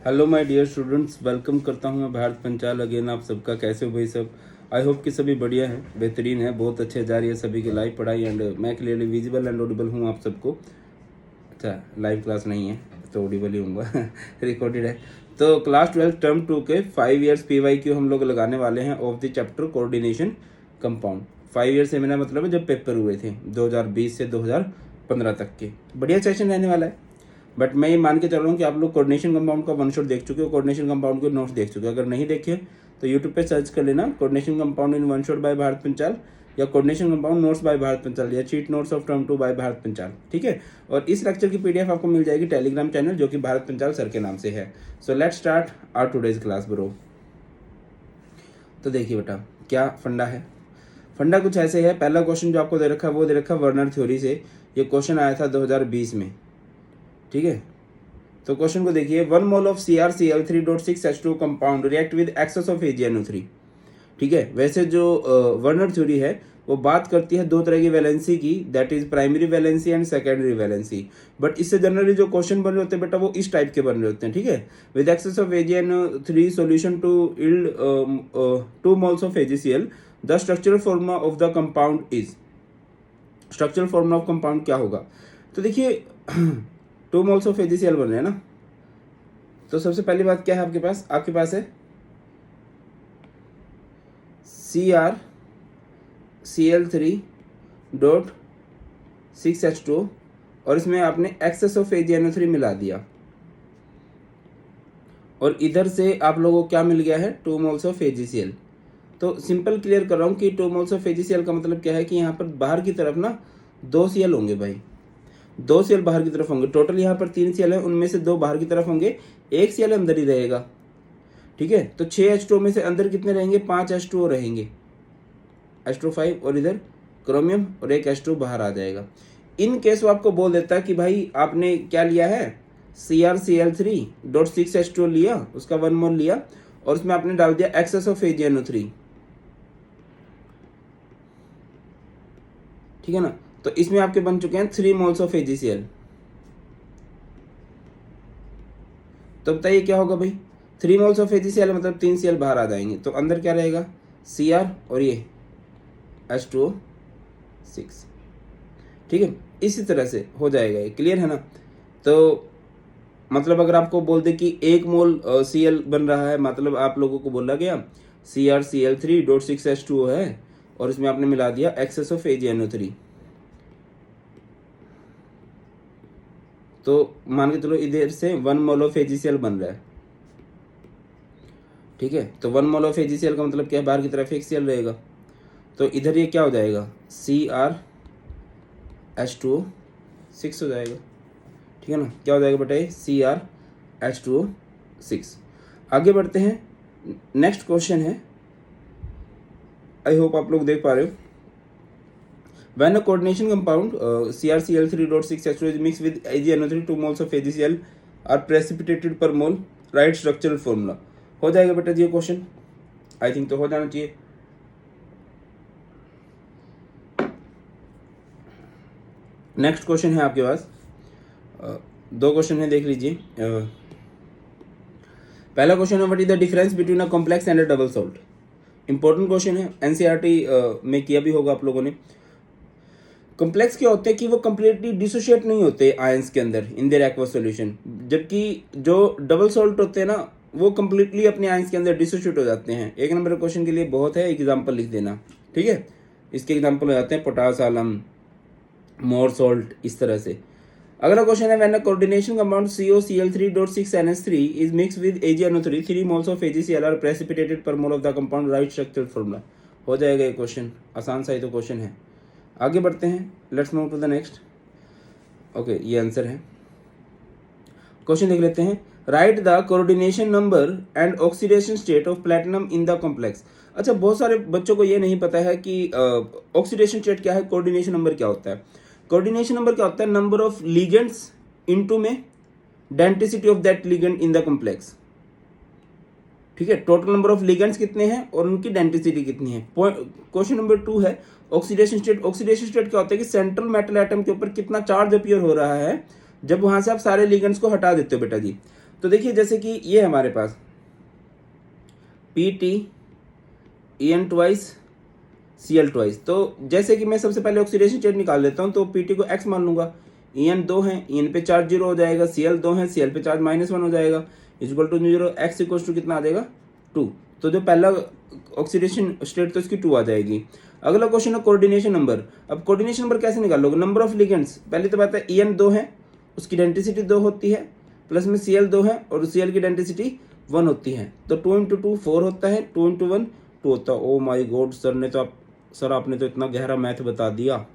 Hello my dear students, welcome करता हूं मैं भारत पंचाल अगेन। आप सबका कैसे हो भाई सब? आई होप कि सभी बढ़िया है, बेहतरीन है, बहुत अच्छे जा रही है सभी की लाइव पढ़ाई एंड मैं क्लियरली विजिबल एंड ऑडिबल हूं आप सबको। अच्छा, लाइव क्लास नहीं है तो ऑडिबल ही हूँगा रिकॉर्डेड है। तो क्लास 12 टर्म 2 के 5 ईयर्स PYQ हम लोग लगाने वाले हैं of the chapter coordination compound. 5 year से मेरा मतलब है जब पेपर हुए थे 2020 से 2015 तक के। बढ़िया सेशन रहने वाला है। बट मैं ये मान के चल रहा हूँ कि आप लोग कोऑर्डिनेशन कंपाउंड का वन शॉट देख चुके हो, कोऑर्डिनेशन कंपाउंड के नोट्स देख चुके हो। अगर नहीं देखे तो यूट्यूब पे सर्च कर लेना coordination compound in one shot by Bharat Panchal, या coordination compound notes by Bharat Panchal, या cheat notes of term 2 by Bharat Panchal. ठीक है। और इस लेक्चर की PDF आपको मिल जाएगी टेलीग्राम चैनल जो कि भारत पंचाल सर के नाम से है। So let's start our today's class bro. तो देखिए बेटा, क्या फंडा है। फंडा कुछ ऐसे है। पहला क्वेश्चन जो आपको दे रखा है वो दे रखा है वर्नर थ्योरी से। ये क्वेश्चन आया था 2020 में। ठीक है। तो क्वेश्चन को देखिए, 1 mole of CrCl3.6H2 compound react with excess of AgNO3। ठीक है। वैसे जो वर्नर थ्योरी है वो बात करती है दो तरह की वैलेंसी की, that is primary valency and secondary valency. But इससे जनरली जो क्वेश्चन बन रहे होते हैं बेटा वो इस टाइप के बन रहे होते हैं। ठीक है। With excess of AgNO3 solution to yield 2 moles of AgCl, the structural formula of the compound is. Structural formula of compound क्या होगा? तो देखिए 2 मोल्स ऑफ AgCl बन रहे हैं ना। तो सबसे पहली बात क्या है आपके पास है CrCl3.6H2 और इसमें आपने एक्सेस ऑफ AgNO3 मिला दिया, और इधर से आप लोगों को क्या मिल गया है? 2 मोल्स ऑफ AgCl। तो सिंपल क्लियर कर रहा हूँ कि 2 मोल्स ऑफ AgCl का मतलब क्या है कि यहाँ पर बाहर की तरफ ना 2 Cl होंगे भाई, 2 Cl बाहर की तरफ होंगे। टोटल यहाँ पर 3 Cl है, उनमें से 2 बाहर की तरफ होंगे, 1 Cl अंदर ही रहेगा। ठीक है। तो 6 H2O में से अंदर कितने रहेंगे? 5 H2O रहेंगे, H2O5, और इधर क्रोमियम और एक H2 बाहर आ जाएगा। इन केस वो आपको बोल देता है कि भाई आपने क्या लिया है, CrCl3.6H2O लिया, उसका 1 मोल लिया, और उसमें आपने डाल दिया एक्सेस ऑफ AgNO3। ठीक है ना। तो इसमें आपके बन चुके हैं 3 मोल्स ऑफ AgCl। तो बताइए क्या होगा भाई? 3 मोल्स ऑफ AgCl मतलब 3 Cl बाहर आ जाएंगे, तो अंदर क्या रहेगा? Cr और ये H2O6। ठीक है। इसी तरह से हो जाएगा ये, क्लियर है ना। तो मतलब अगर आपको बोल दे कि 1 मोल Cl बन रहा है, मतलब आप लोगों को बोला गया CrCl3.6H2O है और इसमें आपने मिला दिया एक्सेस ऑफ AgNO3। तो मान के चलो इधर से 1 मोल ऑफ AgCl बन रहा है। ठीक है। तो 1 मोल ऑफ AgCl का मतलब क्या है? बाहर की तरफ एक Cl रहेगा, तो इधर ये क्या हो जाएगा? CrH2O6 हो जाएगा। ठीक है ना। क्या हो जाएगा बेटा? ये CrH2O6। आगे बढ़ते हैं। नेक्स्ट क्वेश्चन है, आई होप आप लोग देख पा रहे हो। When a coordination compound CrCl3.6H2 is mixed with AgNO3, 2 moles of AgCl are precipitated per mole, write structural formula। हो जाएगा बेटा जी ये क्वेश्चन? आई थिंक तो हो जाना चाहिए। नेक्स्ट क्वेश्चन है आपके पास, 2 क्वेश्चन है, देख लीजिए। पहला क्वेश्चन है, what is the difference between a complex and a double salt. Important question है, NCERT में किया भी होगा आप लोगों ने। कॉम्प्लेक्स क्या होते हैं कि वो कंप्लीटली डिसोशिएट नहीं होते आयंस के अंदर इन देयर एक्वस सॉल्यूशन, जबकि जो डबल सॉल्ट होते हैं ना वो कंप्लीटली अपने आयंस के अंदर डिसोशिएट हो जाते हैं। 1 नंबर क्वेश्चन के लिए बहुत है, एग्जांपल लिख देना। ठीक है। इसके एग्जांपल हो जाते हैं पोटास आलम, मोर सॉल्ट, इस तरह से। अगला क्वेश्चन है, when a coordination compound COCl3.6NH3 is mixed with AgNO3, 3 moles of AgCl are precipitated per mole of the compound, write structural formula. हो जाएगा ये क्वेश्चन, आसान सा ही तो क्वेश्चन है। आगे बढ़ते हैं, let's move to the next. Okay, ये आंसर है। क्वेश्चन देख लेते हैं, write the coordination number and oxidation state of platinum in the complex. अच्छा, बहुत सारे बच्चों को ये नहीं पता है कि ऑक्सीडेशन स्टेट क्या है, कोऑर्डिनेशन नंबर क्या होता है। कोऑर्डिनेशन नंबर क्या होता है? नंबर ऑफ लिगेंड्स इनटू में density of that ligand in the complex. ठीक है। टोटल नंबर ऑफ लिगेंड्स कितने हैं और उनकी डेंसिटी कितनी है। क्वेश्चन नंबर 2 है ऑक्सीडेशन स्टेट। ऑक्सीडेशन स्टेट क्या होता है कि सेंट्रल मेटल एटम के ऊपर कितना चार्ज अपीयर हो रहा है जब वहां से आप सारे लिगेंड्स को हटा देते हो बेटा जी। तो देखिए जैसे कि ये हमारे पास PT EN twice Cl twice, तो जैसे कि मैं सबसे पहले ऑक्सीडेशन स्टेट निकाल लेता हूँ, तो PT को x मान लूंगा, EN 2 है, EN पे चार्ज 0 हो जाएगा, Cl 2 है, Cl पे चार्ज -1 हो जाएगा, equal to 0, x equal to कितना आ जाएगा 2। तो जो पहला ऑक्सीडेशन स्टेट तो इसकी 2 आ जाएगी। अगला क्वेश्चन है कोऑर्डिनेशन नंबर। अब कोऑर्डिनेशन नंबर कैसे निकालोगे? नंबर ऑफ लिगेंड्स, पहले तो बात है EN 2 है, उसकी डेंसिटी 2 होती है, प्लस में Cl 2 है और Cl की डेंसिटी 1 होती है, तो 2 × 2 4 होता है, 2 × 1 2 होता है। ओ माय गॉड सर आपने तो इतना गहरा मैथ बता दिया,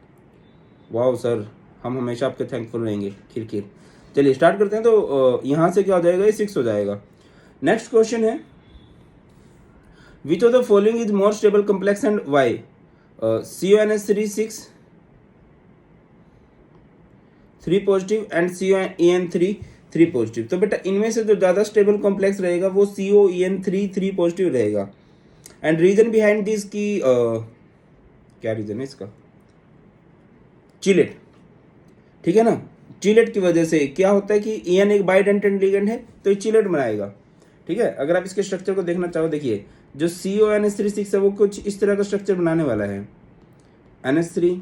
वाह सर, हम हमेशा आपके थैंकफुल रहेंगे। खिर चलिए स्टार्ट करते हैं। तो यहाँ से क्या हो जाएगा, ये 6 हो जाएगा। नेक्स्ट क्वेश्चन है, which of the following is more stable complex and why? CONH3 6 3 positive and COEN3 3 positive. तो बेटा इनमें से जो ज़्यादा स्टेबल कॉम्प्लेक्स रहेगा वो COEN3 3 पॉजिटिव रहेगा। एंड रीजन बिहाइंड दिस की क्या रीजन है इसका? चिलेट, ठीक है ना। चिलेट की वजह से क्या होता है कि EN एक बाइडेंटेंट लिगेंड है, तो ये चिलेट बनाएगा, ठीक है। अगर आप इसके स्ट्रक्चर को देखना चाहो, देखिए जो CONH3 है वो कुछ इस तरह का स्ट्रक्चर बनाने वाला है, NH3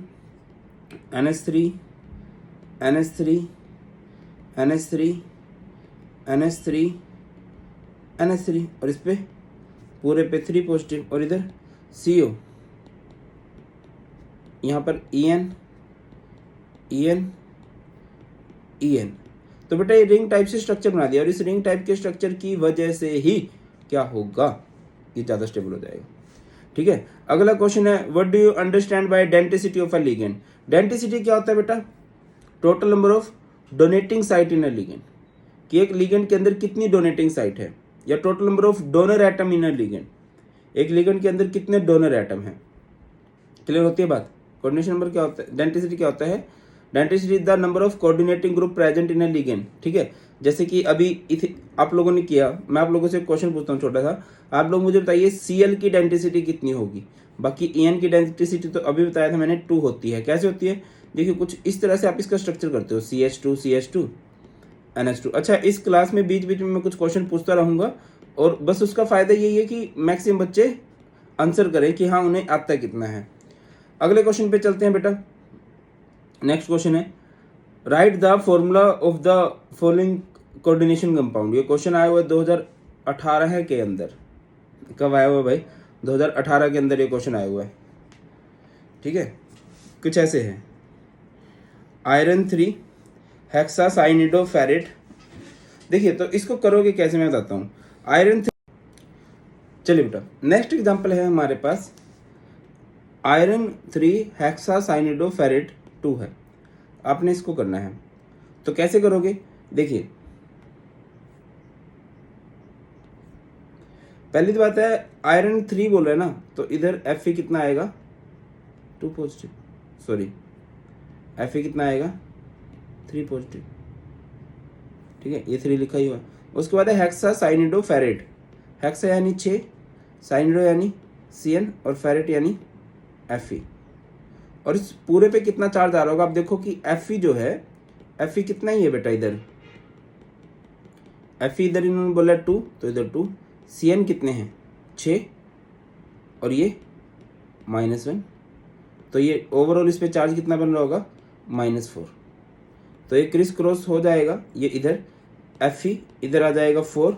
NH3 NH3 NH3 NH3 NH3 और इस पे पूरे पे 3 पॉजिटिव, और इधर CO, यहाँ पर EN EN EN। तो बेटा ये रिंग टाइप से स्ट्रक्चर बना दिया, और इस रिंग टाइप के स्ट्रक्चर की वजह से ही क्या होगा, ये ज़्यादा स्टेबल हो जाएगा, ठीक है। अगला क्वेश्चन है, what do you understand by density of a ligand? Density क्या होता है बेटा? Total number of donating site in a ligand, कि एक लिगेंड के अंदर कितनी डोनेटिंग साइट है, या total number of donor atom in a ligand, एक लिगेंड के अंदर कितने डोनर एटम हैं। क्लियर होती है बात? कोऑर्डिनेशन नंबर क्या होता है, डेंसिटी क्या होता है? Density is the number of coordinating group present in a ligand, ठीक है। जैसे कि अभी आप लोगों ने किया, मैं आप लोगों से एक क्वेश्चन पूछता हूँ छोटा सा, आप लोग मुझे बताइए Cl की डेंसिटी कितनी होगी। बाकी EN की डेंसिटी तो अभी बताया था मैंने 2 होती है। कैसे होती है? देखिए कुछ इस तरह से आप इसका स्ट्रक्चर करते हो, CH2 CH2 NH2। अच्छा, इस क्लास में बीच बीच में मैं कुछ क्वेश्चन पूछता रहूंगा, और बस उसका फायदा यही है कि मैक्सिमम बच्चे आंसर करें कि हाँ उन्हें आता कितना है। अगले क्वेश्चन पे चलते हैं बेटा। नेक्स्ट क्वेश्चन है, right the formula of the following coordination compound. ये क्वेश्चन आया हुआ है 2018 के अंदर। कब आया हुआ है भाई? 2018 के अंदर ये क्वेश्चन आया हुआ है, ठीक है। कुछ ऐसे है, आयरन 3 हेक्सासाइनिडोफेरेट। देखिए तो इसको करोगे कैसे, मैं बताता हूँ। आयरन 3, चलिए बेटा नेक्स्ट एग्जांपल है हमारे पास, आयरन 3 हेक्सासाइनिडोफेरेट 2 है। आपने इसको करना है, तो कैसे करोगे? देखिए पहली तो बात है, आयरन 3 बोल रहे हैं ना, तो इधर Fe कितना आएगा? 2 पॉजिटिव, सॉरी Fe कितना आएगा? 3 पॉजिटिव, ठीक है, ये 3 लिखा ही हुआ है। उसके बाद है हेक्सासाइनिडोफेरेट। हेक्सा यानी 6, साइनिडो यानी Cn, और फेरेट यानी Fe। और इस पूरे पे कितना चार्ज आ रहा होगा? आप देखो कि Fe जो है, Fe कितना ही है बेटा इधर, Fe इधर इन्होंने बोला 2, तो इधर 2। Cn कितने हैं? 6, और ये -1, तो ये ओवरऑल इस पे चार्ज कितना बन रहा होगा? -4। तो ये क्रिस क्रॉस हो जाएगा, ये इधर Fe इधर आ जाएगा 4,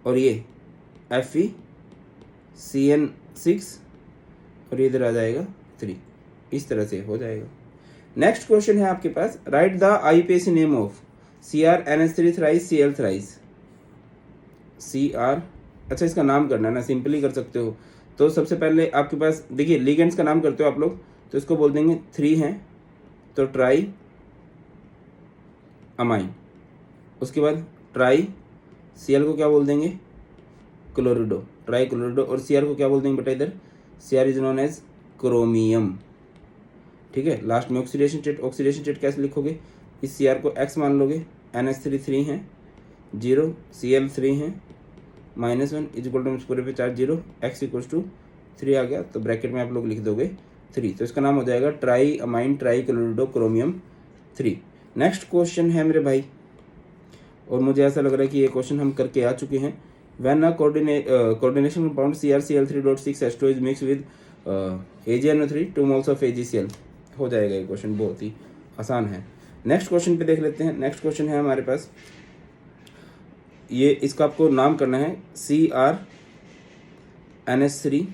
और ये Fe Cn 6, और ये इधर आ जाएगा 3। इस तरह से हो जाएगा। नेक्स्ट क्वेश्चन है आपके पास, write the IUPAC name of CrNH3 thrice Cl thrice. Cr, अच्छा इसका नाम करना है ना, सिंपली कर सकते हो। तो सबसे पहले आपके पास देखिए लिगेंड्स का नाम करते हो आप लोग, तो इसको बोल देंगे 3 हैं तो ट्राई अमाइन। उसके बाद ट्राई Cl को क्या बोल देंगे? Chlorido, trichlorido. और Cr को क्या बोल देंगे बेटा इधर? Cr is known as chromium, ठीक है। लास्ट में ऑक्सीडेशन स्टेट कैसे लिखोगे? इस Cr को X मान लोगे, NH3 3 है 0, Cl 3 है -1, इक्वल टू पूरे पे चार्ज 0, X इक्वल्स टू 3 आ गया, तो ब्रैकेट में आप लोग लिख दोगे 3। तो इसका नाम हो जाएगा tri amine tri chlorido chromium 3। Next question है मेरे भाई, और मुझे ऐसा लग रहा है कि ये क्वेश्चन हम करके आ चुके हैं। When a coordination compound CrCl3.6H2 is mix with AgNO3 2 moles of AgCl, हो जाएगा ये क्वेश्चन, बहुत ही आसान है। नेक्स्ट क्वेश्चन पे देख लेते हैं। नेक्स्ट क्वेश्चन है हमारे पास, ये इसका आपको नाम करना है CrNH3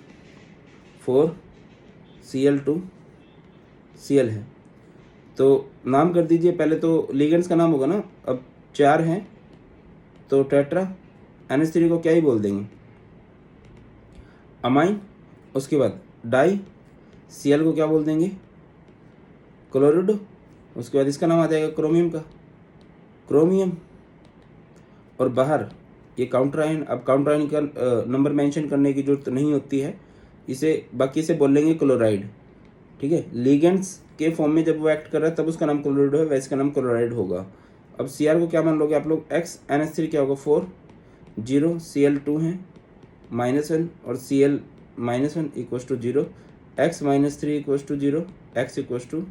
4Cl2Cl है, तो नाम कर दीजिए। पहले तो लिगेंड्स का नाम होगा ना, अब 4 हैं तो टेट्रा NH3 को क्या ही बोल देंगे, अमाइन। उसके बाद डाई Cl को क्या बोल देंगे, क्लोरिडो। उसके बाद इसका नाम आ जाएगा क्रोमियम का, क्रोमियम। और बाहर ये काउंटर आयन, अब काउंटर आयन का नंबर मेंशन करने की जरूरत नहीं होती है, इसे बाकी से बोल लेंगे क्लोराइड। ठीक है, लिगेंड्स के फॉर्म में जब वो एक्ट कर रहा है तब उसका नाम क्लोराइड है, वैसे का नाम क्लोराइड होगा। अब Cr को क्या मान लोगे आप लोग, X NH3 क्या होगा 4 0 Cl2 है -1 और Cl -1 equals to 0, X -3 equals to 0, X equals to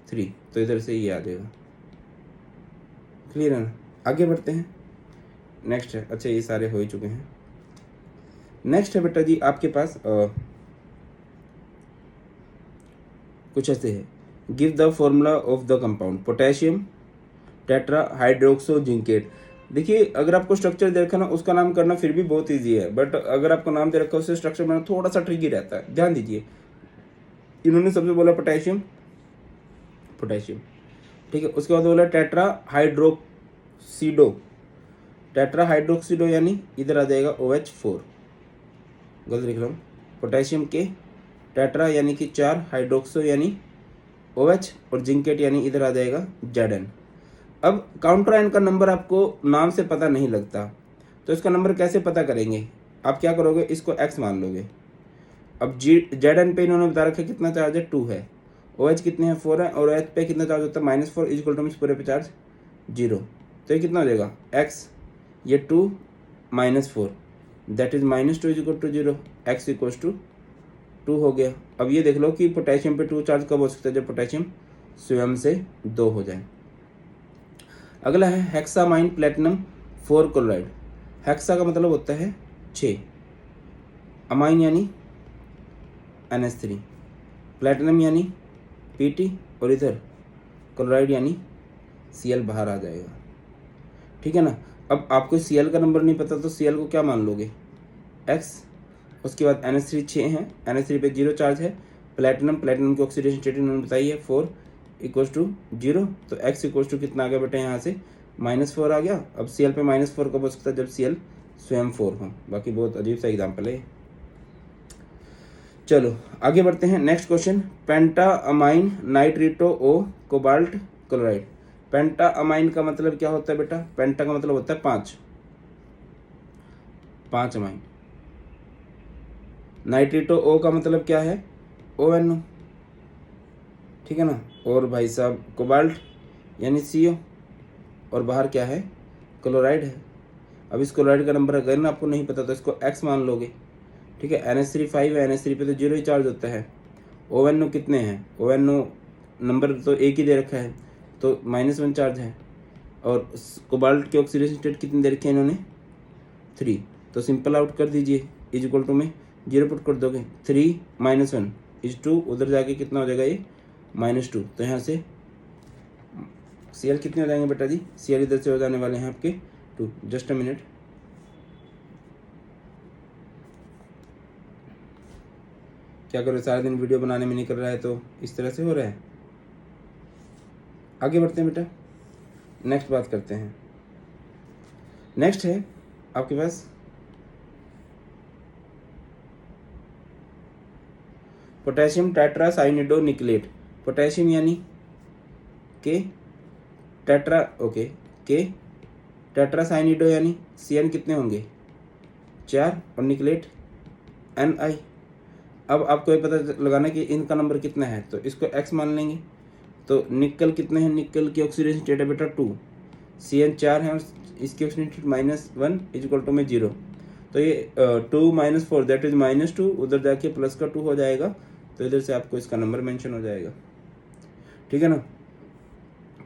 3, तो इधर से ये आ जाएगा। क्लियर है ना, आगे बढ़ते हैं। नेक्स्ट है, अच्छा ये सारे हो ही चुके हैं। नेक्स्ट है बेटा जी आपके पास कुछ ऐसे है, give the formula of the compound potassium tetra hydroxo zincate. देखिए अगर आपको स्ट्रक्चर दे रखा ना, उसका नाम करना फिर भी बहुत इजी है, बट अगर आपको नाम दे रखा है उससे स्ट्रक्चर बनाना थोड़ा सा ट्रिकी रहता है। ध्यान दीजिए, इन्होंने सबसे बोला पोटेशियम, पोटेशियम, ठीक है। उसके बाद बोला टेट्रा हाइड्रोक्सीडो, टेट्रा हाइड्रोक्सीडो यानी इधर आ जाएगा OH4, गलत लिख रहा हूँ, पोटेशियम के टेट्रा यानी कि 4, हाइड्रोक्सो यानी OH और जिंकेट यानी इधर आ जाएगा Zn। अब काउंटर आयन का नंबर आपको नाम से पता नहीं लगता, तो इसका नंबर कैसे पता करेंगे, आप क्या करोगे, इसको X मान लोगे। अब Zn पे इन्होंने बता रखा है कितना चार्ज है, 2 है, OH कितने हैं 4 है, और OH पे कितना चार्ज होता है -4 इक्वल टू पूरे पे चार्ज 0, तो ये कितना हो जाएगा X, ये 2 -4 that is -2 equal to 0, X equal to 2 हो गया। अब ये देख लो कि पोटेशियम पे 2 चार्ज कब हो सकता है, जब पोटेशियम स्वयं से 2 हो जाए। अगला है हेक्सामाइन प्लेटिनम 4 क्लोराइड। हेक्सा का मतलब होता है 6, अमाइन यानी NH3, प्लेटिनम यानी Pt, और इधर क्लोराइड यानी Cl बाहर आ जाएगा। ठीक है ना। अब आपको Cl का नंबर नहीं पता तो Cl को क्या मान लोगे, X। उसके बाद NH3 6 है, NH3 पे 0 चार्ज है, प्लेटिनम की ऑक्सीडेशन स्टेट उन्होंने बताई है 4 इक्वल्स टू 0, तो X इक्वल्स टू कितना आ गया बेटा, यहाँ से -4 आ गया। अब Cl पे -4 कब हो सकता है, जब Cl स्वयं 4 हो। बाकी बहुत अजीब सा एग्जाम्पल है। चलो आगे बढ़ते हैं। नेक्स्ट क्वेश्चन, पेंटा अमाइन नाइट्रिटो ओ कोबाल्ट क्लोराइड। पेंटा अमाइन का मतलब क्या होता है बेटा, पेंटा का मतलब होता है 5 अमाइन। नाइट्रिटो ओ का मतलब क्या है, ONO, ठीक है ना। और भाई साहब कोबाल्ट यानी CO, और बाहर क्या है, क्लोराइड है। अब इस क्लोराइड का नंबर अगर ना आपको नहीं पता तो इसको X मान लोगे, ठीक है। NH3 5 है, NH3 पे तो 0 ही चार्ज होता है। ONO कितने हैं, ONO नंबर तो एक ही दे रखा है, तो -1 चार्ज है। और कोबाल्ट की ऑक्सीडेशन स्टेट कितनी दे रखी है इन्होंने, 3, तो सिंपल आउट कर दीजिए, इज इक्वल टू में 0 पुट कर दोगे, 3 - 1 इज 2, उधर जाके कितना हो जाएगा ये -2, तो यहाँ से Cl कितने हो जाएंगे बेटा जी, Cl इधर से हो जाने वाले हैं आपके 2। जस्ट अ मिनट, क्या करो, सारा दिन वीडियो बनाने में निकल रहा है तो इस तरह से हो रहा है। आगे बढ़ते हैं बेटा, नेक्स्ट बात करते हैं। नेक्स्ट है आपके पास पोटेशियम टेट्रासाइनिडो निकलेट। पोटेशियम यानी के, टेट्रा ओके के, टेट्रासाइनिडो यानी Cn कितने होंगे 4, और निकलेट Ni। अब आपको ये पता लगाना कि इनका नंबर कितना है, तो इसको X मान लेंगे। तो निकल कितने हैं, निकल की ऑक्सीडेशन स्टेट है बेटा 2, Cn 4 है और इसकी oxidation state -1 is equal to में 0, तो ये 2 - 4 दैट इज -2, उधर जाके प्लस का 2 हो जाएगा, तो इधर से आपको इसका नंबर मेंशन हो जाएगा। ठीक है ना।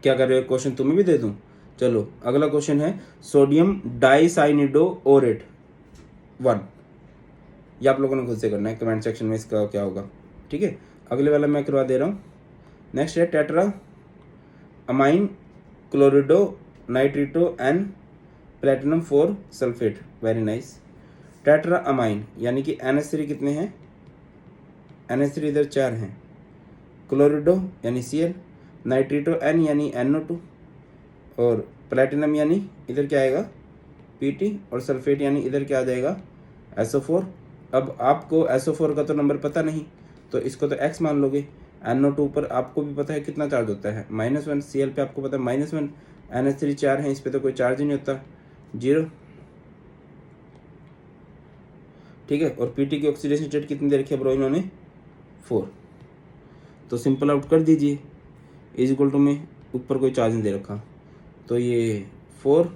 क्या कर रहे हो, क्वेश्चन तुम्हें भी दे दूं, चलो अगला क्वेश्चन है सोडियम डाइसाइनिडोओरेट 1। ये आप लोगों ने खुद से करना है, कमेंट सेक्शन में इसका क्या होगा, ठीक है। अगले वाला मैं करवा दे रहा हूँ। नेक्स्ट है tetra amine chlorido nitrito N platinum 4 sulphate. Very nice. Tetra amine यानी कि NH3 कितने हैं, NH3 इधर 4 हैं, क्लोरिडो यानी Cl, नाइट्रिटो N यानी NO2 और प्लेटिनम यानी इधर क्या आएगा Pt और सल्फेट यानी इधर क्या आ जाएगा SO4। अब आपको SO4 का तो नंबर पता नहीं तो इसको तो X मान लोगे। NO2 पर आपको भी पता है कितना चार्ज होता है -1, Cl पे आपको पता है -1, NH3 4 है, इस पे तो कोई चार्ज ही नहीं होता, 0, ठीक है। और Pt की ऑक्सीडेशन स्टेट कितनी दे रखी है ब्रो इन्होंने 4। तो सिंपल आउट कर दीजिए, इज इक्वल टू में ऊपर कोई चार्ज नहीं दे रखा तो ये 4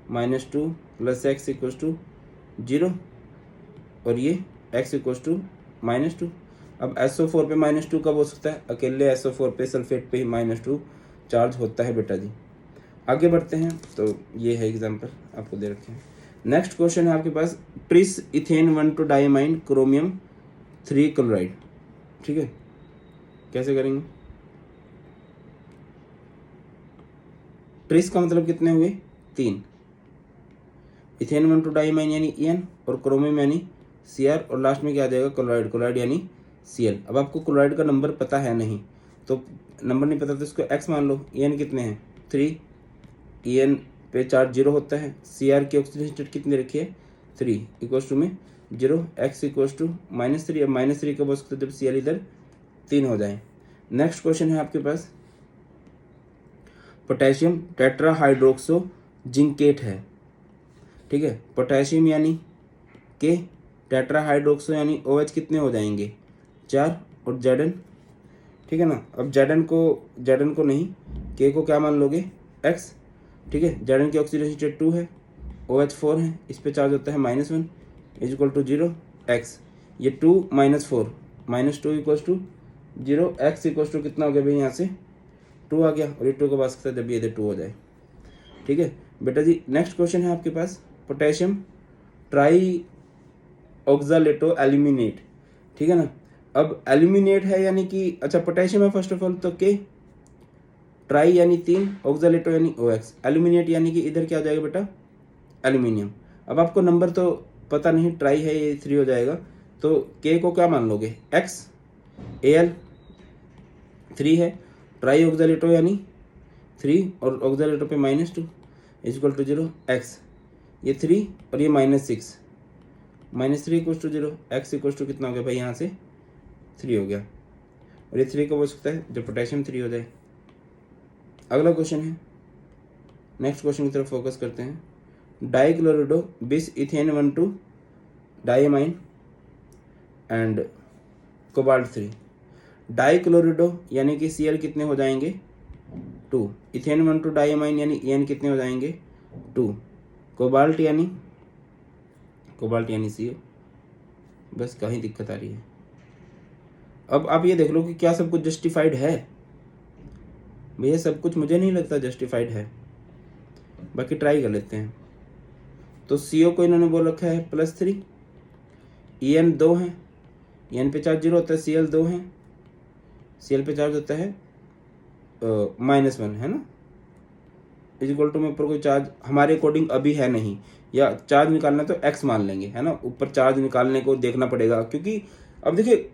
-2 + x = 0 और ये x = -2। अब SO4 पे -2 कब हो सकता है, अकेले SO4 पे सल्फेट पे ही -2 चार्ज होता है बेटा जी। आगे बढ़ते हैं, तो ये है एग्जाम्पल आपको दे रखे हैं। नेक्स्ट क्वेश्चन है आपके पास tris ethane 1,2 diamine chromium 3 chloride, ठीक है। कैसे करेंगे, ट्रिस का मतलब कितने हुए 3, इथेन 1,2 डाइमाइन यानी EN और क्रोमियम यानी Cr और लास्ट में क्या आ जाएगा क्लोराइड, क्लोराइड यानी Cl। अब आपको क्लोराइड का नंबर पता है नहीं तो नंबर नहीं पता तो इसको x मान लो। EN कितने हैं 3, EN पे चार्ज 0 होता है, Cr की ऑक्सीडेशन स्टेट कितनी रखी है 3 = में 0, x = -3। अब -3 कब हो सकता है जब Cl इधर 3 हो जाए। नेक्स्ट क्वेश्चन है आपके पास पोटेशियम टेट्राहाइड्रोक्सो जिंकेट है, ठीक है। पोटेशियम यानी K, टेट्राहाइड्रोक्सो यानी OH कितने हो जाएंगे 4 और Zn, ठीक है ना। अब Zn को नहीं K को क्या मान लोगे X, ठीक है। Zn की ऑक्सीडेशन स्टेट 2 है, OH 4 है, इस पे चार्ज होता है -1 = 0, x ये 2 - 4 -2 = 0, x = कितना हो गया भाई, यहाँ से 2 आ गया और ये 2 को बात सकता है जब ये इधर 2 हो जाए, ठीक है बेटा जी। नेक्स्ट क्वेश्चन है आपके पास पोटेशियम ट्राई ऑक्सालेटो एल्यूमिनेट, ठीक है ना। अब एल्यूमिनेट है यानी कि अच्छा पोटेशियम है फर्स्ट ऑफ ऑल तो K, ट्राई यानी 3, ऑक्सालेटो यानी OX, एल्यूमिनेट यानी कि इधर क्या आ जाएगा बेटा एल्यूमिनियम। अब आपको नंबर तो पता नहीं, ट्राई है ये 3 हो जाएगा तो K को क्या मान लोगे X, Al 3 है, ट्राई ऑक्सालेटो यानी 3 और ऑक्सालेटो पे -2 = 0, x ये 3 और ये -6 -3 = 0, x = कितना हो गया भाई, यहाँ से 3 हो गया और ये 3 कब हो सकता है जब पोटेशियम 3 हो जाए। अगला क्वेश्चन है, नेक्स्ट क्वेश्चन की तरफ फोकस करते हैं। डाइक्लोरिडो बिस इथेन 1,2 डाइमाइन एंड कोबाल्ट 3। डाइक्लोरिडो यानी कि Cl कितने हो जाएंगे 2, इथेन 1,2 डाइमाइन यानी EN कितने हो जाएंगे 2, कोबाल्ट यानी CO। बस कहीं दिक्कत आ रही है। अब आप ये देख लो कि क्या सब कुछ जस्टिफाइड है भैया, सब कुछ मुझे नहीं लगता जस्टिफाइड है, बाकी ट्राई कर लेते हैं। तो CO को इन्होंने बोल रखा है +3, EN 2 है, EN पे चार्ज 0 होता है, Cl 2 है, Cl पे चार्ज होता है -1 है ना, = में ऊपर कोई चार्ज हमारे अकॉर्डिंग अभी है नहीं, या चार्ज निकालना तो x मान लेंगे है ना, ऊपर चार्ज निकालने को देखना पड़ेगा क्योंकि अब देखिए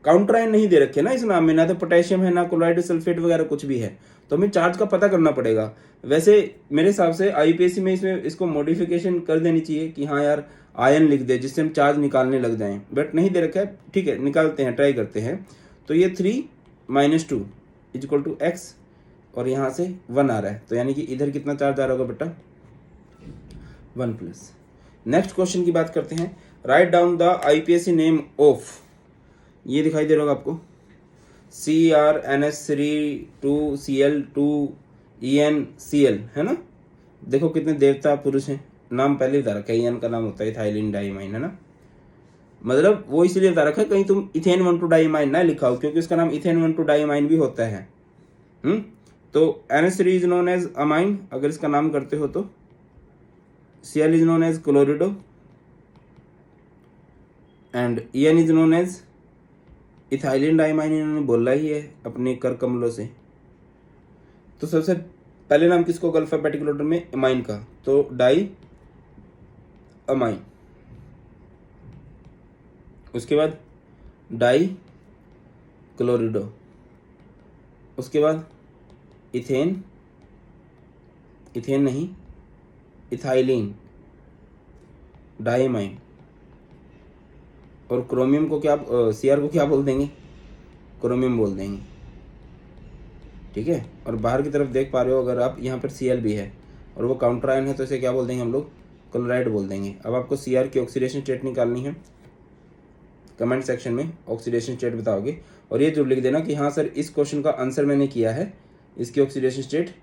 काउंटर आयन नहीं दे रखे ना इस नाम में, ना तो पोटेशियम है ना क्लोराइड सल्फेट वगैरह कुछ भी है, तो हमें चार्ज का पता करना पड़ेगा। वैसे मेरे हिसाब से IUPAC में इसको मॉडिफिकेशन कर देनी चाहिए कि हाँ यार आयन लिख दे जिससे हम चार्ज निकालने लग जाएं, बट नहीं दे रखा है, ठीक है निकालते हैं, ट्राई करते हैं। तो ये 3 - 2 = x और यहाँ से 1 आ रहा है, तो यानी कि इधर कितना चार्ज आ रहा होगा बेटा 1+। नेक्स्ट क्वेश्चन की बात करते हैं। Write down the IUPAC name of, ये दिखाई दे रहा होगा आपको, CrNH3 2Cl2EnCl है ना। देखो कितने देवता पुरुष हैं, नाम पहले बता रखा है, EN का नाम होता है इथाइलिन डाइमाइन है ना, मतलब वो इसलिए बता रखा है कहीं तुम इथेन 1,2 डाइमाइन ना लिखा हो, क्योंकि उसका नाम इथेन 1,2 डाइमाइन भी होता है। तो NH3 is known as amine अगर इसका नाम करते हो तो, Cl is known as chlorido and En is known as ethylene diamine, इन्होंने बोला ही है अपने कर कमलों से। तो सबसे पहले नाम किसको अल्फाबेटिकल ऑर्डर में अमाइन का, तो डाई अमाइन, उसके बाद डाई क्लोरिडो, उसके बाद इथेन, इथेन नहीं इथाइलिन डाइमाइन, और क्रोमियम को क्या Cr को क्या बोल देंगे, क्रोमियम बोल देंगे। ठीक है, और बाहर की तरफ देख पा रहे हो अगर आप, यहाँ पर Cl भी है और वो काउंटर आयन है, तो इसे क्या बोल देंगे हम लोग, क्लोराइड बोल देंगे। अब आपको Cr की ऑक्सीडेशन स्टेट निकालनी है, कमेंट सेक्शन में ऑक्सीडेशन स्टेट बताओगे, और ये जरूर लिख देना कि हाँ सर इस क्वेश्चन का आंसर मैंने किया है, इसकी ऑक्सीडेशन स्टेट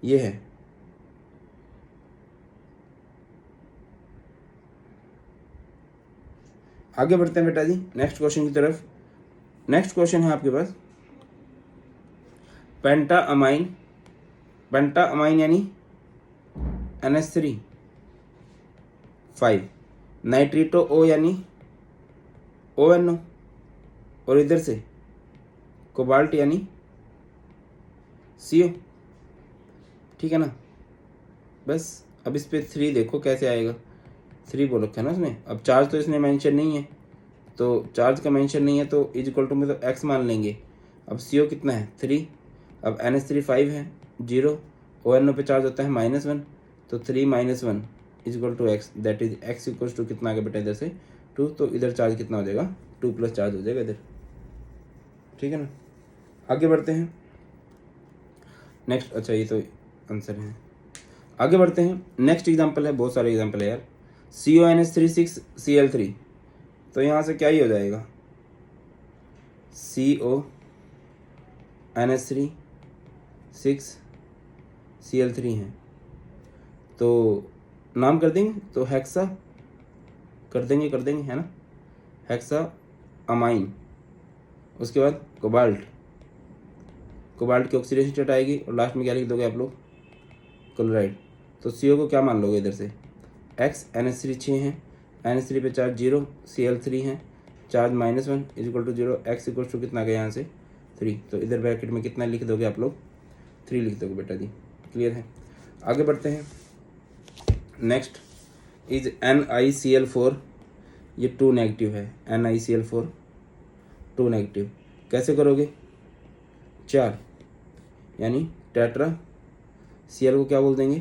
ये है। आगे बढ़ते हैं बेटा जी नेक्स्ट क्वेश्चन की तरफ। नेक्स्ट क्वेश्चन है आपके पास पेंटा अमाइन, पेंटा अमाइन यानी NH3 5, नाइट्रिटो O यानी ONO, और इधर से कोबाल्ट यानी CO। ठीक है ना, बस अब इस पे 3 देखो कैसे आएगा, 3 बोल रखा है ना उसमें। अब चार्ज तो इसने मेंशन नहीं है, तो चार्ज का मेंशन नहीं है तो इज इक्वल टू में तो x मान लेंगे। अब CO कितना है 3, अब NH3 5 है 0, ONO पे चार्ज होता है -1, तो 3 - 1 is equal to x, that is x equal to कितना आ गया बेटा इधर से 2, तो इधर चार्ज कितना हो जाएगा 2 प्लस चार्ज हो जाएगा इधर। ठीक है ना, आगे बढ़ते हैं नेक्स्ट। अच्छा ये तो आंसर है, आगे बढ़ते हैं। नेक्स्ट एग्जांपल है, बहुत सारे एग्जांपल है यार। CONH3 6 Cl3, तो यहाँ से क्या ही हो जाएगा CONH3 6 Cl3 है, तो नाम कर देंगे, तो हेक्सा कर देंगे है ना, हेक्सा अमाइन। उसके बाद कोबाल्ट, कोबाल्ट की ऑक्सीडेशन स्टेट आएगी, और लास्ट में क्या लिख दोगे आप लोग, क्लोराइड। तो CO को क्या मान लोगे इधर से x, NH3 6 है, NH3 पे चार्ज 0, Cl3 है, charge -1 is equal to 0, x equal to कितना गया यहाँ से 3, तो इधर ब्रैकेट में कितना लिख दोगे आप लोग 3 लिख दोगे बेटा जी। क्लियर है, आगे बढ़ते हैं। नेक्स्ट इज NiCl4, ये 2 नेगेटिव है, NiCl4 2 नेगेटिव, कैसे करोगे 4 यानी टेट्रा, Cl को क्या बोल देंगे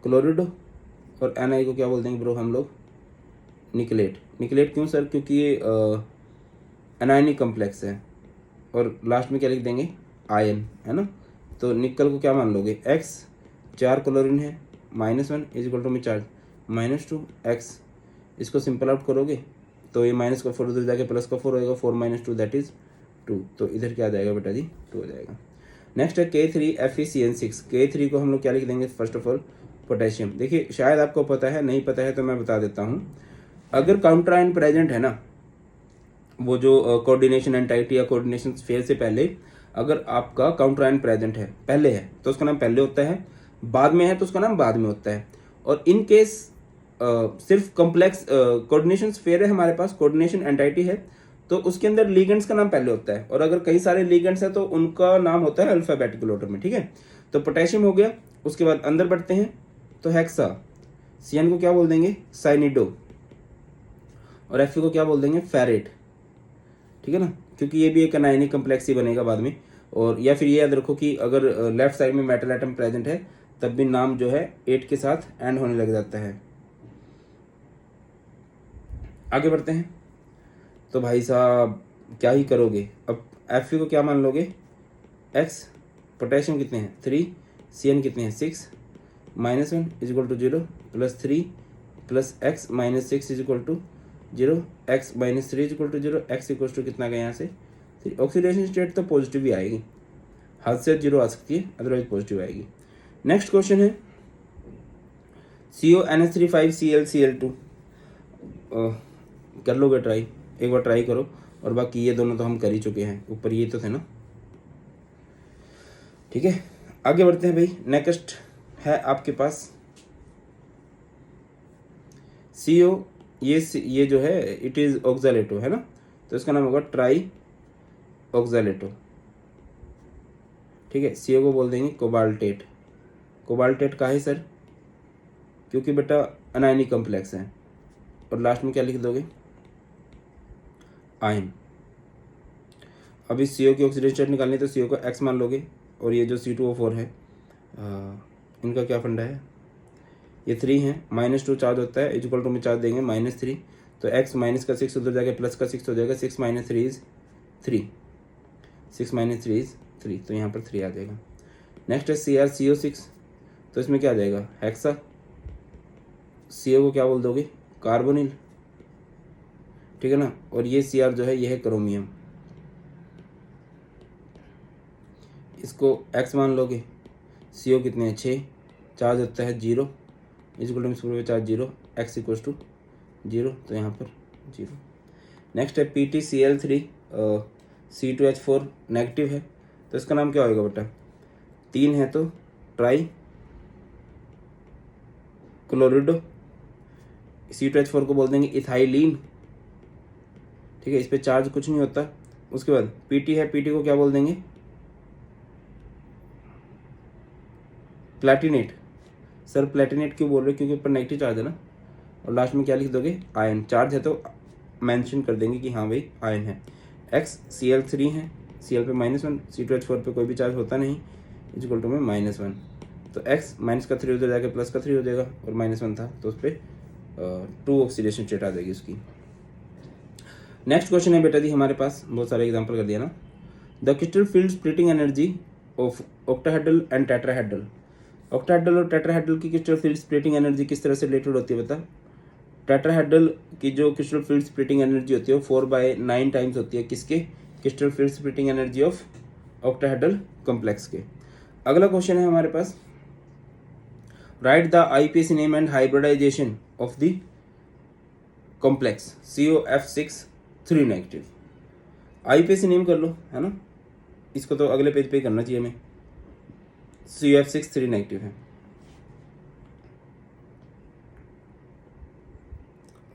क्लोरिडो, और Ni को क्या बोल देंगे ब्रो हम लोग निकलेट। निकलेट क्यों सर, क्योंकि ये एनायनिक कम्प्लेक्स है, और लास्ट में क्या लिख देंगे आयन, है ना। तो निकल को क्या मान लोगे x, 4 क्लोरीन है -1 इज इक्वल टू में चार्ज -2 x, इसको सिंपल आउट करोगे तो ये माइनस का 4 उधर जाके प्लस का 4 होएगा, 4 - 2 दैट इज 2, तो इधर क्या आ जाएगा बेटा जी 2 हो जाएगा। नेक्स्ट है K3FeCN6, K3 को हम लोग क्या लिख देंगे फर्स्ट ऑफ ऑल पोटेशियम। देखिए शायद आपको पता है, नहीं पता है तो मैं बता देता हूँ। अगर काउंटर आयन प्रेजेंट है ना, वो जो कोऑर्डिनेशन एंटाइटी या कोऑर्डिनेशन फेज से पहले अगर आपका काउंटर आयन प्रेजेंट है, पहले है तो उसका नाम पहले होता है, बाद में है तो उसका नाम बाद में होता है। और इन केस सिर्फ कॉम्प्लेक्स कोऑर्डिनेशन फेयर है हमारे पास, कोऑर्डिनेशन एंटाइटी है, तो उसके अंदर लीगेंड्स का नाम पहले होता है, और अगर कई सारे लीगेंड्स है तो उनका नाम होता है अल्फाबेटिकल ऑर्डर में। ठीक है, तो पोटेशियम हो गया, उसके बाद अंदर बढ़ते हैं तो हेक्सा, CN को क्या बोल देंगे साइनिडो, और Fe को क्या बोल देंगे फेरेट। ठीक है ना, क्योंकि ये भी एक अनायनिक कम्प्लेक्स ही बनेगा बाद में। और या फिर ये याद रखो कि अगर लेफ्ट साइड में मेटल एटम प्रेजेंट है तब भी नाम जो है 8 के साथ एंड होने लग जाता है। आगे बढ़ते हैं, तो भाई साहब क्या ही करोगे, अब Fe को क्या मान लोगे x, पोटेशियम कितने हैं 3, CN कितने हैं 6, -1 is equal to 0 plus 3 plus x -6 is equal to 0, x -3 is equal to 0, x equal to कितना गया यहाँ से 3। ऑक्सीडेशन स्टेट तो पॉजिटिव ही आएगी, हाथ से 0 आ सकती है, अदरवाइज पॉजिटिव आएगी। नेक्स्ट क्वेश्चन है CONH3 5 ClCl2, कर लोगे ट्राई, एक बार ट्राई करो, और बाकी ये दोनों तो हम कर ही चुके हैं, ऊपर ये तो थे ना। ठीक है, आगे बढ़ते हैं भाई। नेक्स्ट है आपके पास CO, ये जो है इट इज़ ऑक्सालेटो है ना, तो इसका नाम होगा ट्राई ऑक्सालेटो। ठीक है, CO को बोल देंगे कोबाल्टेट। कोबाल्टेट का है सर, क्योंकि बेटा अनायनिक कॉम्प्लेक्स है। और लास्ट में क्या लिख दोगे, आयन। अब इस CO की ऑक्सीडेशन स्टेट निकालनी है तो CO को X मान लोगे, और ये जो C2O4 है इनका क्या फंडा है, ये 3 है, -2 चार्ज होता है, इक्वल टू में चार्ज देंगे -3, तो X माइनस का 6 उधर जाके प्लस का 6 हो जाएगा, 6 - 3 इज 3, 6 - 3 इज 3, तो यहाँ पर 3 आ जाएगा। नेक्स्ट है CrCO6, तो इसमें क्या आ जाएगा, हेक्सा। CO को क्या बोल दोगे, कार्बोनिल। ठीक है ना, और ये Cr जो है ये है क्रोमियम, इसको X मान लोगे। CO कितने हैं, 6, चार्ज होता है 0, equal to charge 0, X equal to 0, तो यहाँ पर 0। नेक्स्ट है PtCl3, C2H4 नेगेटिव है, तो इसका नाम क्या होगा बेटा, 3 है तो ट्राई क्लोरिडो। C2H4 को बोल देंगे इथाइलिन। ठीक है, इस पर चार्ज कुछ नहीं होता। उसके बाद Pt है, Pt को क्या बोल देंगे, प्लैटिनेट। सर प्लैटिनेट क्यों बोल रहे हो, क्योंकि ऊपर नेगेटिव चार्ज है ना। और लास्ट में क्या लिख दोगे, आयन। चार्ज है तो मेंशन कर देंगे कि हाँ भाई आयन है। X Cl3 है, Cl पे -1, C2H4 पे कोई भी चार्ज होता नहीं, इक्वल टू में -1, तो X माइनस का 3 उधर जाके प्लस का 3 हो जाएगा, और -1 था तो उस पर 2 ऑक्सीडेशन स्टेट आ जाएगी उसकी। नेक्स्ट क्वेश्चन है बेटा जी हमारे पास, बहुत सारे एग्जाम्पल कर दिया ना। The crystal field splitting energy of octahedral and tetrahedral. Octahedral और टेट्राहेड्रल की क्रिस्टल फील्ड स्प्लिटिंग एनर्जी किस तरह से रिलेटेड होती है बता। टेट्राहेड्रल की जो क्रिस्टल फील्ड स्प्लिटिंग एनर्जी होती है वो 4/9 टाइम्स होती है किसके, crystal field splitting energy of octahedral complex के। अगला क्वेश्चन है हमारे पास, write the IPAC name and hybridization of the complex COF6 3 IPAC नेम कर लो, है ना, इसको तो अगले पेज पे करना चाहिए हमें। COF6 3 है,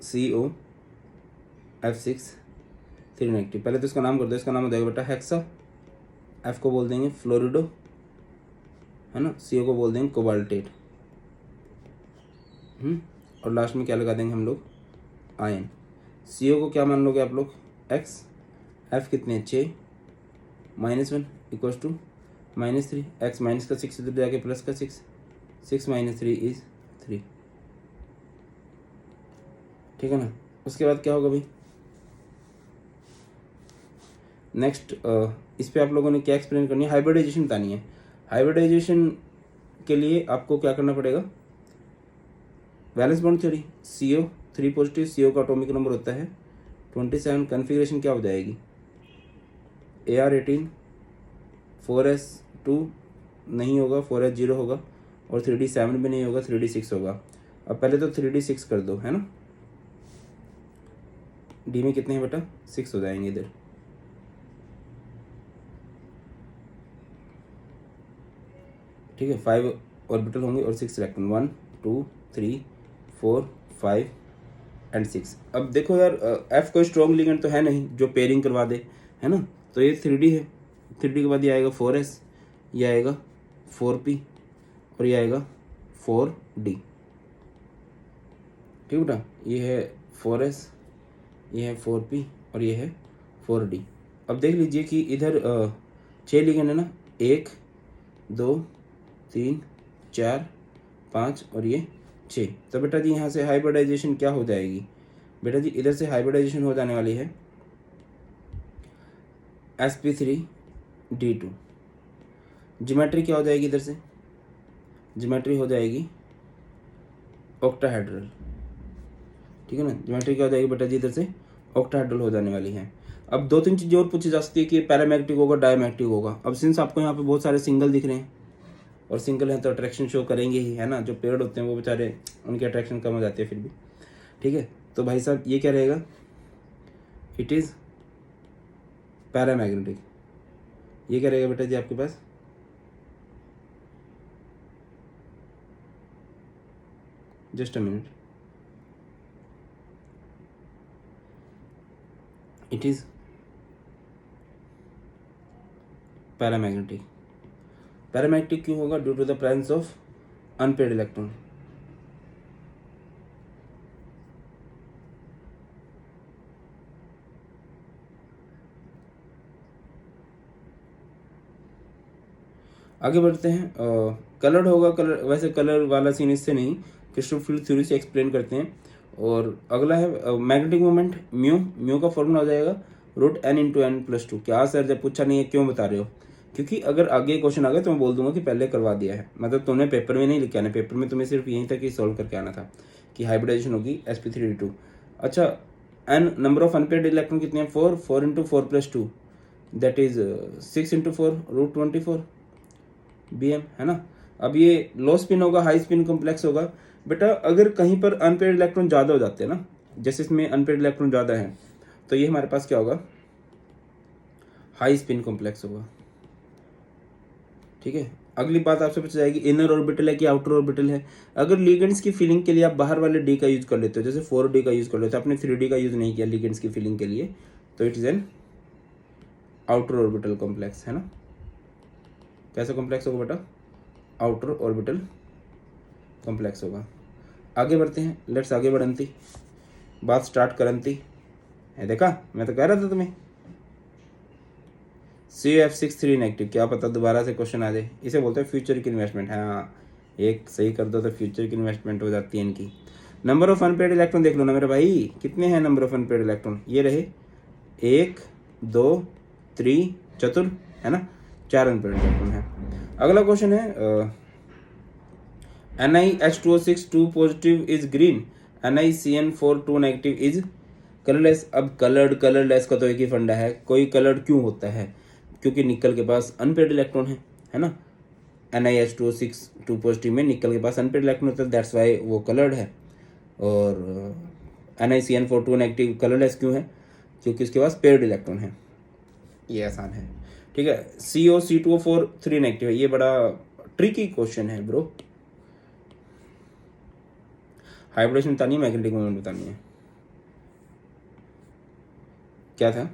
COF6 3 पहले तो इसका नाम कर दो, इसका नाम हो जाएगा बेटा हेक्सा। F को बोल देंगे फ्लोरिडो, है ना, CO को बोल देंगे कोबाल्टेट, और लास्ट में क्या लगा देंगे हम लोग, आयन। CO को क्या मान लोगे आप लोग, X। F कितने, 6, -1 इक्वल्स टू -3, X माइनस का 6 इधर जाके प्लस का 6, 6 - 3 इज 3। ठीक है ना, उसके बाद क्या होगा भाई, नेक्स्ट इस पे आप लोगों ने क्या एक्सप्लेन करनी है, हाइब्रिडाइजेशन बतानी है। हाइब्रिडाइजेशन के लिए आपको क्या करना पड़ेगा, valence bond theory, CO3 positive, CO का एटॉमिक नंबर होता है 27, कन्फिग्रेशन क्या हो जाएगी, AR18, 4s2 नहीं होगा, 4s0 होगा, और 3d7 भी नहीं होगा, 3d6 होगा। अब पहले तो 3d6 कर दो, है ना, डी में कितने हैं बेटा, 6 हो जाएंगे इधर। ठीक है, 5 ऑर्बिटल होंगे और 6 इलेक्ट्रॉन, 1 2 3 4 5 एंड 6। अब देखो यार F कोई स्ट्रॉन्ग लिगेंड तो है नहीं जो पेयरिंग करवा दे, है ना, तो ये 3D है, 3D के बाद ये आएगा 4s, ये आएगा 4p, और ये आएगा 4d। ठीक बेटा, ये है 4s, ये है 4p, और ये है 4d। अब देख लीजिए कि इधर 6 लिगेंड है ना, 1 2 3 4 5 और ये 6। तो बेटा जी यहाँ से हाइब्रिडाइजेशन क्या हो जाएगी, बेटा जी इधर से हाइब्रिडाइजेशन हो जाने वाली है sp3d2। ज्योमेट्री क्या हो जाएगी, इधर से ज्योमेट्री हो जाएगी ऑक्टाहेड्रल। ठीक है ना, ज्योमेट्री क्या हो जाएगी बेटा जी, इधर से ऑक्टाहेड्रल हो जाने वाली है। अब 2-3 चीज़ें और पूछी जा सकती है कि पैरामैग्नेटिक होगा डायमैग्नेटिक होगा। अब सिंस आपको यहाँ पे बहुत सारे सिंगल दिख रहे हैं और सिंगल हैं तो अट्रैक्शन शो करेंगे ही, है ना, जो पेड़ होते हैं वो बेचारे उनकी अट्रैक्शन कम हो जाती है फिर भी। ठीक है, तो भाई साहब ये क्या रहेगा, इट इज़ पैरामैग्नेटिक। ये क्या रहेगा बेटा जी आपके पास, just a minute, it is paramagnetic. Paramagnetic क्यों होगा? Due to the presence of unpaired electron. आगे बढ़ते हैं। कलर्ड होगा, कलर वैसे कलर वाला सीन इससे नहीं, क्रिस्टल फील्ड थ्योरी से एक्सप्लेन करते हैं। और अगला है मैग्नेटिक मोमेंट म्यू। म्यू का फॉर्मूला हो जाएगा √n/n+2। क्या सर जब पूछा नहीं है क्यों बता रहे हो? क्योंकि अगर आगे क्वेश्चन आ गया तो मैं बोल दूंगा कि पहले करवा दिया है, मतलब तुमने पेपर में नहीं लिखा आना, पेपर में तुम्हें सिर्फ यहीं तक ही सॉल्व करके आना था कि हाइब्रिडाइजेशन होगी sp3d2। अच्छा, n number of unpaired electron कितने हैं? 4, 4 × 4+2 दैट इज 6 × 4 √24 bm, है ना। अब ये लो स्पिन होगा, हाई स्पिन कॉम्प्लेक्स होगा। बेटा अगर कहीं पर अनपेड इलेक्ट्रॉन ज़्यादा हो जाते हैं ना, जैसे इसमें अनपेड इलेक्ट्रॉन ज़्यादा है, तो ये हमारे पास क्या होगा? हाई स्पिन कॉम्प्लेक्स होगा। ठीक है, अगली बात आपसे पूछ जाएगी इनर ऑर्बिटल है कि आउटर ऑर्बिटल है। अगर लिगेंड्स की फिलिंग के लिए आप बाहर वाले डी का यूज कर लेते हो, जैसे 4D का यूज कर लेते हो, आपने 3D का यूज नहीं किया लिगेंड्स की फिलिंग के लिए, तो it is an outer orbital complex, है ना। कैसा कॉम्प्लेक्स होगा बेटा? आउटर ऑर्बिटल कॉम्प्लेक्स होगा। आगे बढ़ते हैं, लेट्स आगे बढ़ंती, बात स्टार्ट करंती है। देखा, मैं तो कह रहा था तुम्हें। CF63 नेगेटिव, क्या पता दोबारा से क्वेश्चन आ जाए। इसे बोलते हैं फ्यूचर की इन्वेस्टमेंट। हाँ, एक सही कर दो तो फ्यूचर की इन्वेस्टमेंट हो जाती है इनकी। नंबर ऑफ अनपेड इलेक्ट्रॉन देख लो ना मेरे भाई, कितने हैं नंबर ऑफ अनपेड इलेक्ट्रॉन? ये रहे 1, 2, 3, चतुर, है ना, 4 अनपेड इलेक्ट्रॉन है। अगला क्वेश्चन है NiH2O6 2 positive is green, NiCN4 2 negative is colourless. अब कलरलेस का तो एक ही फंडा है, कोई कलर्ड क्यों होता है? क्योंकि निकल के पास अनपेड इलेक्ट्रॉन है ना। NiH2O6 2 पॉजिटिव में निकल के पास अनपेड इलेक्ट्रॉन होता है, दैट्स वाई वो कलर्ड है। और NiCN4 2 नेगेटिव कलरलेस क्यों है? क्योंकि उसके पास पेड इलेक्ट्रॉन है। ये आसान है, ठीक है। COC2O4 3 नेगेटिव है। ये बड़ा ट्रिकी क्वेश्चन है ब्रो। हाइब्रिडेशन बतानी है, मैग्नेटिक मोमेंट बतानी है। क्या था?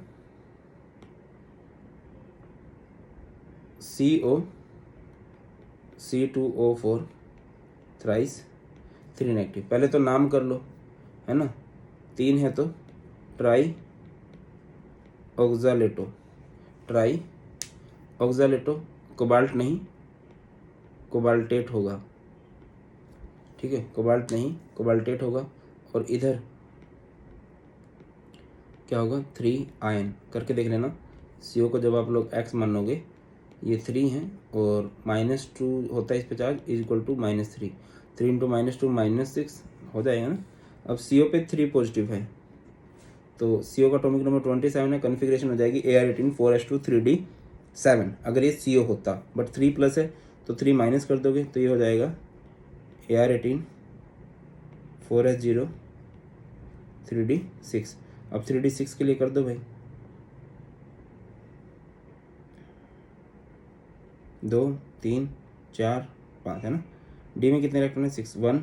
COC2O4 thrice 3 negative. पहले तो नाम कर लो, है ना। 3 है तो ट्राई ऑक्सालेटो, ट्राई ऑक्सालेटो। कोबाल्ट नहीं, कोबाल्टेट होगा, ठीक है। कोबाल्ट नहीं, कोबाल्टेट होगा। और इधर क्या होगा? 3 आयन करके देख लेना। CO को जब आप लोग X मानोगे, ये 3 है और -2 होता है इस पे चार्ज, इज इक्वल टू -3। 3 × -2 -6 हो जाएगा ना। अब CO पे 3 पॉजिटिव है, तो CO का एटॉमिक नंबर 27 है। कन्फिग्रेशन हो जाएगी Ar18 4s2 3d7। अगर ये CO होता, बट 3+ है तो 3 माइनस कर दोगे तो ये हो जाएगा Ar18 4s0 3d6। अब 3d6 के लिए कर दो भाई, 2 3 4 5, है ना। डी में कितने इलेक्ट्रॉन है? 6, 1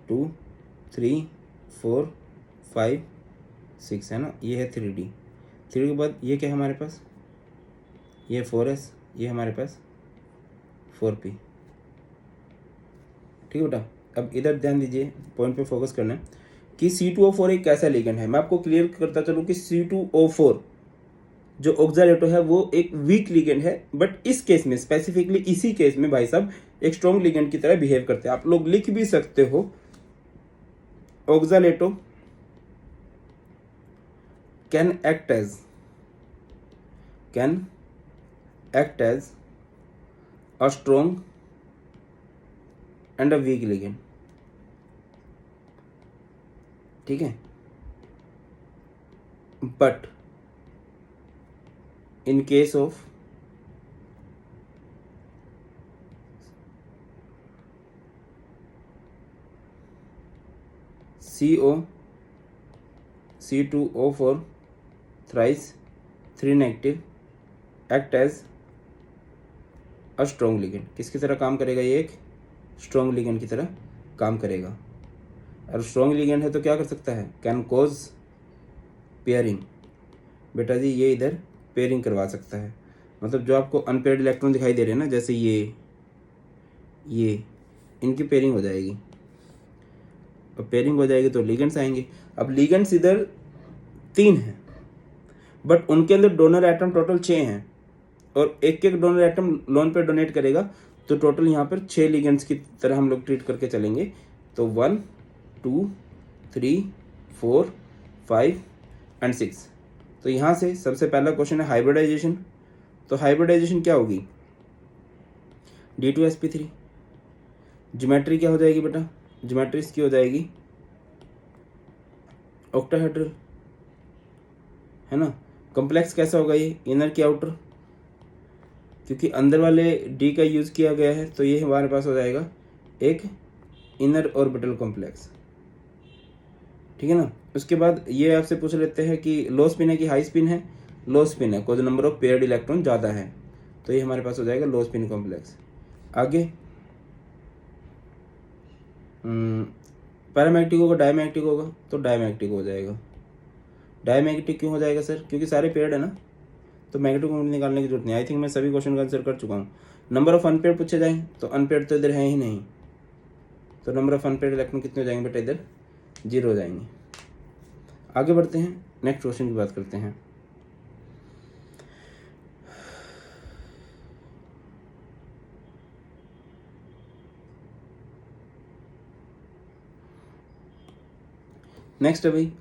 2 3 4 5 6, है ना। ये है 3d। 3 के बाद ये क्या है हमारे पास? ये 4s, ये हमारे पास 4p, ठीक है बेटा। अब इधर ध्यान दीजिए, पॉइंट पे फोकस करना है कि C2O4 एक कैसा लिगेंड है। मैं आपको क्लियर करता चलूँ कि C2O4 जो ऑक्सालेटो है वो एक वीक लिगेंड है, बट इस केस में स्पेसिफिकली, इसी केस में भाई साहब एक स्ट्रॉन्ग लिगेंड की तरह बिहेव करते हैं। आप लोग लिख भी सकते हो oxalato can act as a strong and a weak ligand, ठीक है। But in case of C2O4 thrice 3 negative act as a strong ligand. किसकी तरह काम करेगा? ये एक स्ट्रॉन्ग लिगेंड की तरह काम करेगा। और स्ट्रॉन्ग लिगेंड है तो क्या कर सकता है, कैन कोज पेयरिंग। बेटा जी ये इधर पेयरिंग करवा सकता है, मतलब जो आपको अनपेयर्ड इलेक्ट्रॉन दिखाई दे रहे हैं ना, जैसे ये इनकी पेयरिंग हो जाएगी। अब पेयरिंग हो जाएगी तो लिगेंड्स आएंगे। अब लिगेंड्स इधर 3 हैं, बट उनके अंदर डोनर एटम टोटल 6 हैं, और एक एक डोनर एटम लोन पे डोनेट करेगा, तो टोटल यहाँ पर 6 लिगेंड्स की तरह हम लोग ट्रीट करके चलेंगे। तो 1 2 3 4 5 एंड 6। तो यहाँ से सबसे पहला क्वेश्चन है हाइब्रिडाइजेशन। तो हाइब्रिडाइजेशन क्या होगी, D2sp3। ज्योमेट्री क्या हो जाएगी बेटा, ज्योमेट्री इसकी हो जाएगी ऑक्टाहेड्रल, है ना। कॉम्प्लेक्स कैसा होगा ये, इनर की आउटर, क्योंकि अंदर वाले D का यूज़ किया गया है, तो ये हमारे पास हो जाएगा एक इनर ऑर्बिटल कॉम्प्लेक्स, ठीक है ना। उसके बाद ये आपसे पूछ लेते हैं कि लो स्पिन है कि हाई स्पिन है, लो स्पिन है, कोई नंबर ऑफ पेयर्ड इलेक्ट्रॉन ज़्यादा है, तो ये हमारे पास हो जाएगा लो स्पिन कॉम्प्लेक्स। आगे पैरामैग्नेटिक होगा, डायमैग्नेटिक होगा, तो डायमैग्नेटिक हो जाएगा। डायमैग्नेटिक क्यों हो जाएगा सर, क्योंकि सारे पेयर्ड है ना, तो मैग्नेटिक मोमेंट निकालने की जरूरत नहीं। आई थिंक मैं सभी क्वेश्चन का आंसर कर चुका हूँ। नंबर ऑफ अनपेयर्ड पूछे जाएँ तो अनपेयर्ड तो इधर है ही नहीं, तो नंबर ऑफ अनपेयर्ड इलेक्ट्रॉन कितने हो जाएंगे बेटा, इधर 0 हो जाएंगे। आगे बढ़ते हैं, नेक्स्ट क्वेश्चन की बात करते हैं। नेक्स्ट है भाई,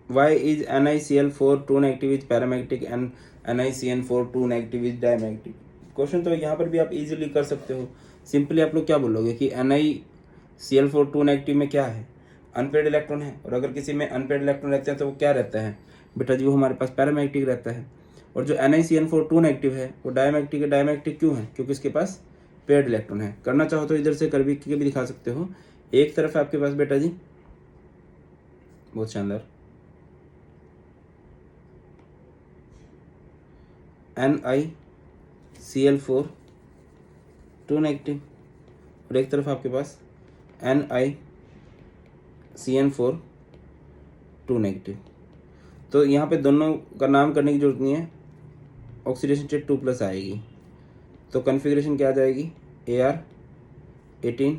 why is NiCl4 2 negative is paramagnetic and NiCN4 2 negative is diamagnetic. Question तो यहाँ पर भी आप इजीली कर सकते हो। सिंपली आप लोग क्या बोलोगे कि NiCl4 2 नेगेटिव में क्या है, अनपेयर्ड इलेक्ट्रॉन है, और अगर किसी में अनपेयर्ड इलेक्ट्रॉन रहते हैं तो वो क्या रहता है बेटा जी, वो हमारे पास पैरामैग्नेटिक रहता है। और जो NiCN4 2 नेगेटिव है वो डायमैग्नेटिक है। डायमैग्नेटिक क्यों है, क्योंकि इसके पास पेयर्ड इलेक्ट्रॉन है। करना चाहो तो इधर से कर भी दिखा सकते हो। एक तरफ आपके पास बेटा जी, बहुत शानदार, NiCl4 2 नेगेटिव, और एक तरफ आपके पास NiCN4 2 नेगेटिव। तो यहाँ पे दोनों का नाम करने की जरूरत नहीं है, ऑक्सीडेशन स्टेट 2+ आएगी। तो कॉन्फ़िगरेशन क्या आ जाएगी, Ar18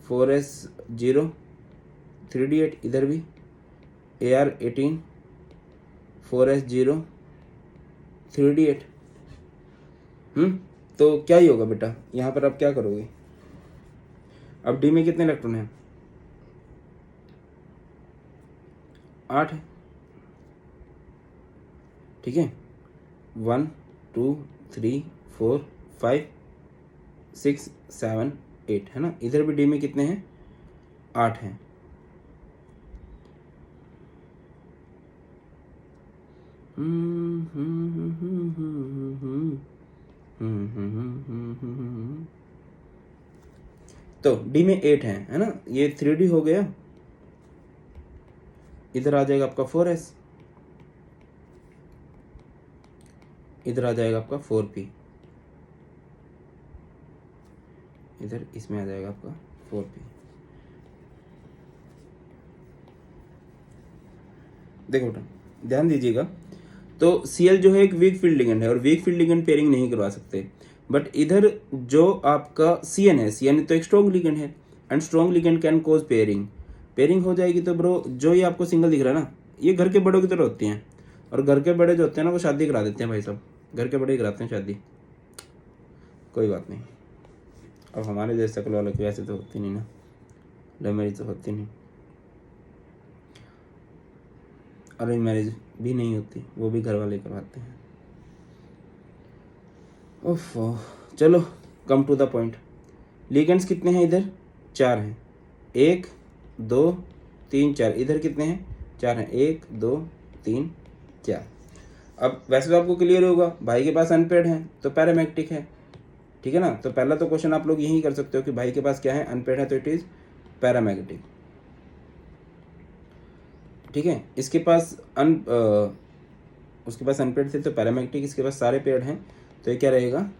4s0 3d8, इधर भी Ar18 4s0 3d8। तो क्या ही होगा बेटा, यहाँ पर आप क्या करोगे। अब डी में कितने इलेक्ट्रॉन हैं, 8 है, ठीक है। 1 2 3 4 5 6 7 8 है ना। इधर भी डी में कितने हैं, 8 हैं। तो डी में 8 है ना। ये 3d हो गया, इधर आ जाएगा आपका 4s, इधर आ जाएगा आपका 4p, इधर इसमें आ जाएगा आपका 4p। देखो बेटा ध्यान दीजिएगा, तो Cl जो है एक वीक फील्ड लिगेंड है, और वीक फील्ड लिगेंड पेयरिंग नहीं करवा सकते। बट इधर जो आपका Cn है, Cn तो एक स्ट्रॉन्ग लिगेंड है, and strong ligand can cause pairing. Pairing हो जाएगी तो ब्रो, जो ये आपको सिंगल दिख रहा है ना, ये घर के बड़ों की तरह होती हैं, और घर के बड़े जो होते हैं ना वो शादी करा देते हैं भाई साहब, घर के बड़े ही कराते हैं शादी, कोई बात नहीं। अब हमारे जैसे शक्ल वालों की वैसे तो होती नहीं ना, लव मैरिज तो होती नहीं, अरेंज मैरिज भी नहीं होती, वो भी घर वाले करवाते हैं। ओफो, चलो come to the point. Ligands कितने हैं इधर, 4 हैं, 1 2 3 4। इधर कितने हैं, 4 हैं, 1 2 3 4। अब वैसे तो आपको क्लियर होगा, भाई के पास अनपेयर्ड है तो पैरामैग्नेटिक है, ठीक है ना। तो पहला तो क्वेश्चन आप लोग यही कर सकते हो कि भाई के पास क्या है, अनपेयर्ड है, तो इट इज पैरामैग्नेटिक, ठीक है। इसके पास उसके पास अनपेयर्ड थे तो पैरामैग्नेटिक, इसके पास सारे पेयर्ड हैं तो ये क्या रहेगा,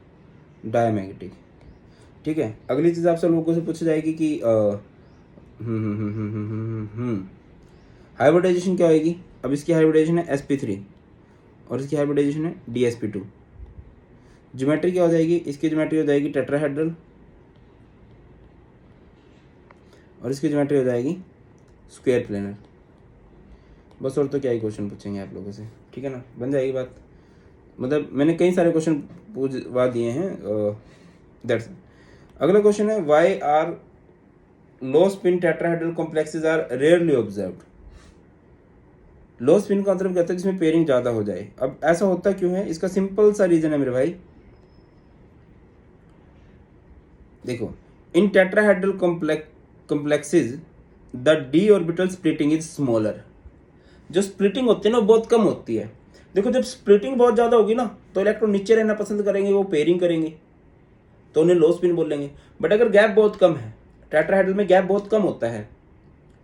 डायमैग्नेटिक, ठीक है। अगली चीज़ आप सब लोगों से पूछी जाएगी कि हाइब्रिडाइजेशन क्या होगी? अब इसकी हाइब्रिडाइजेशन है sp3 और इसकी हाइब्रिडाइजेशन है dsp2। ज्योमेट्री क्या हो जाएगी? इसकी ज्योमेट्री हो जाएगी टेट्राहेड्रल और इसकी ज्योमेट्री हो जाएगी स्क्वायर प्लेनर। बस और तो क्या ही क्वेश्चन पूछेंगे आप लोगों से, ठीक है ना, बन जाएगी बात। मतलब मैंने कई सारे क्वेश्चन पूछवा दिए हैं। दैट्स अगला क्वेश्चन है, why are low spin tetrahedral complexes are rarely observed. Low spin का मतलब कहता है जिसमें पेयरिंग ज़्यादा हो जाए। अब ऐसा होता क्यों है? इसका सिंपल सा रीजन है मेरे भाई। देखो, इन tetrahedral complexes the D orbital splitting is smaller. जो स्प्लिटिंग होती है ना बहुत कम होती है। देखो, जब स्प्लिटिंग बहुत ज़्यादा होगी ना तो इलेक्ट्रॉन नीचे रहना पसंद करेंगे, वो पेयरिंग करेंगे, तो उन्हें लो स्पिन बोलेंगे। बट अगर गैप बहुत कम है, टेट्राहेड्रल में गैप बहुत कम होता है,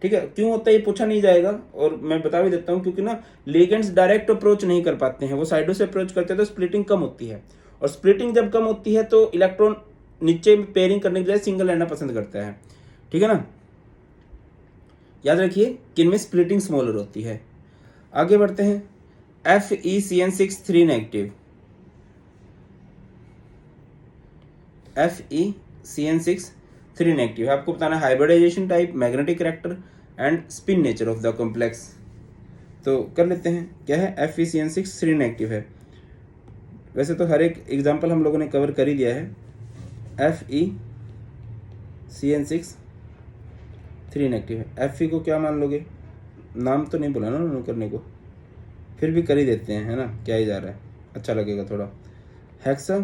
ठीक है, क्यों होता है ये पूछा नहीं जाएगा और मैं बता भी देता हूँ, क्योंकि ना लिगेंड्स डायरेक्ट अप्रोच नहीं कर पाते हैं, वो साइडों से अप्रोच करते हैं, तो स्प्लिटिंग कम होती है। और स्प्लिटिंग जब कम होती है तो इलेक्ट्रॉन नीचे पेयरिंग करने के लिए सिंगल रहना पसंद करता है, ठीक है ना। याद रखिए कि इनमें स्प्लिटिंग स्मॉलर होती है। आगे बढ़ते हैं, FeCN6 3 नेगेटिव। FeCN6 3 नेगेटिव है। आपको बताना hybridization type, magnetic character and spin nature of the complex. तो कर लेते हैं, क्या है? FeCN6 3 नेगेटिव है। वैसे तो हर एक एग्जांपल हम लोगों ने कवर कर ही दिया है। FeCN6 3 नेगेटिव है। Fe को क्या मान लोगे? नाम तो नहीं बोला ना उन्होंने करने को, फिर भी कर ही देते हैं, है ना, क्या ही जा रहा है, अच्छा लगेगा थोड़ा। हेक्सा,